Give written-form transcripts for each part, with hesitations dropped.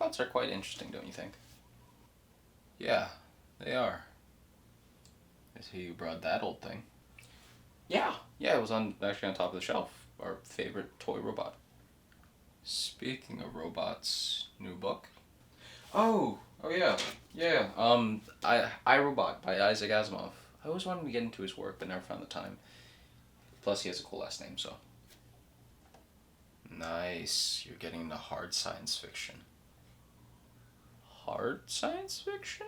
Robots are quite interesting, don't you think? Yeah, they are. I see you brought that old thing. Yeah, it was actually on top of the shelf. Our favorite toy robot. Speaking of robots, new book. Oh yeah, yeah. I Robot by Isaac Asimov. I always wanted to get into his work, but never found the time. Plus, he has a cool last name, so. Nice. You're getting into hard science fiction. Hard science fiction?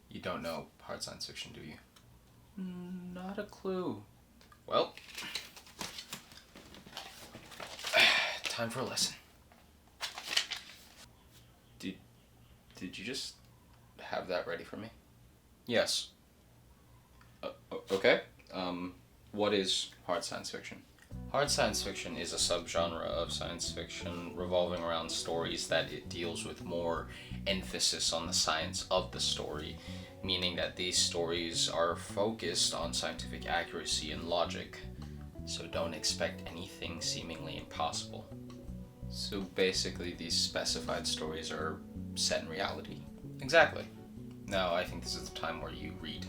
You don't know hard science fiction, do you? Not a clue. Well, time for a lesson. Did you just have that ready for me? Yes. Okay. What is hard science fiction? Hard science fiction is a subgenre of science fiction revolving around stories that it deals with more emphasis on the science of the story, meaning that these stories are focused on scientific accuracy and logic, so don't expect anything seemingly impossible. So basically, these specified stories are set in reality. Exactly. Now, I think this is the time where you read.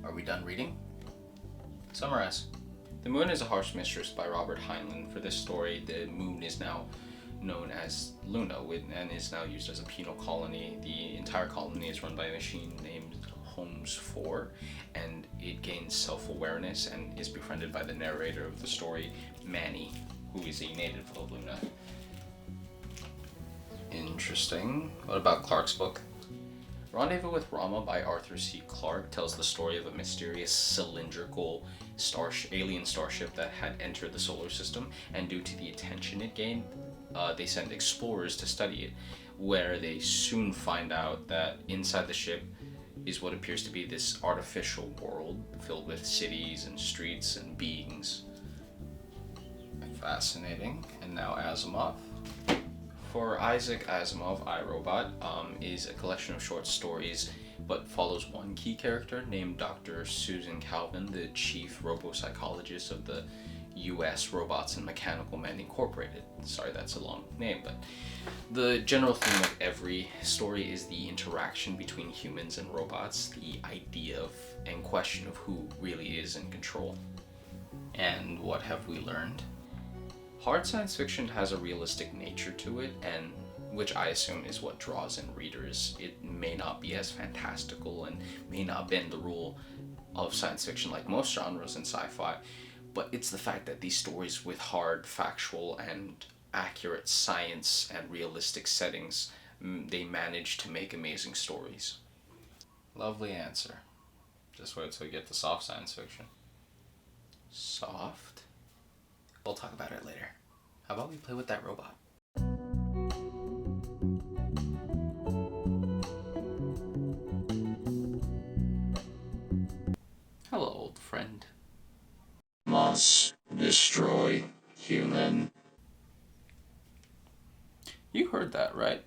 Are we done reading? Summarize. The Moon is a Harsh Mistress by Robert Heinlein. For this story, the moon is now known as Luna and is now used as a penal colony. The entire colony is run by a machine named Holmes 4, and it gains self-awareness and is befriended by the narrator of the story, Manny, who is a native of Luna. Interesting. What about Clark's book? Rendezvous with Rama by Arthur C. Clarke tells the story of a mysterious cylindrical alien starship that had entered the solar system, and due to the attention it gained, they sent explorers to study it, where they soon find out that inside the ship is what appears to be this artificial world filled with cities and streets and beings. Fascinating. And now Asimov. For Isaac Asimov, I, Robot is a collection of short stories, but follows one key character named Dr. Susan Calvin, the chief robopsychologist of the U.S. Robots and Mechanical Men Incorporated. Sorry, that's a long name, but the general theme of every story is the interaction between humans and robots, the idea of and question of who really is in control. And what have we learned? Hard science fiction has a realistic nature to it, and which I assume is what draws in readers. It may not be as fantastical and may not bend the rule of science fiction like most genres in sci-fi, but it's the fact that these stories with hard, factual, and accurate science and realistic settings, they manage to make amazing stories. Lovely answer. Just wait till we get to soft science fiction. Soft? We'll talk about it later. How about we play with that robot? Hello, old friend. Must destroy human. You heard that, right?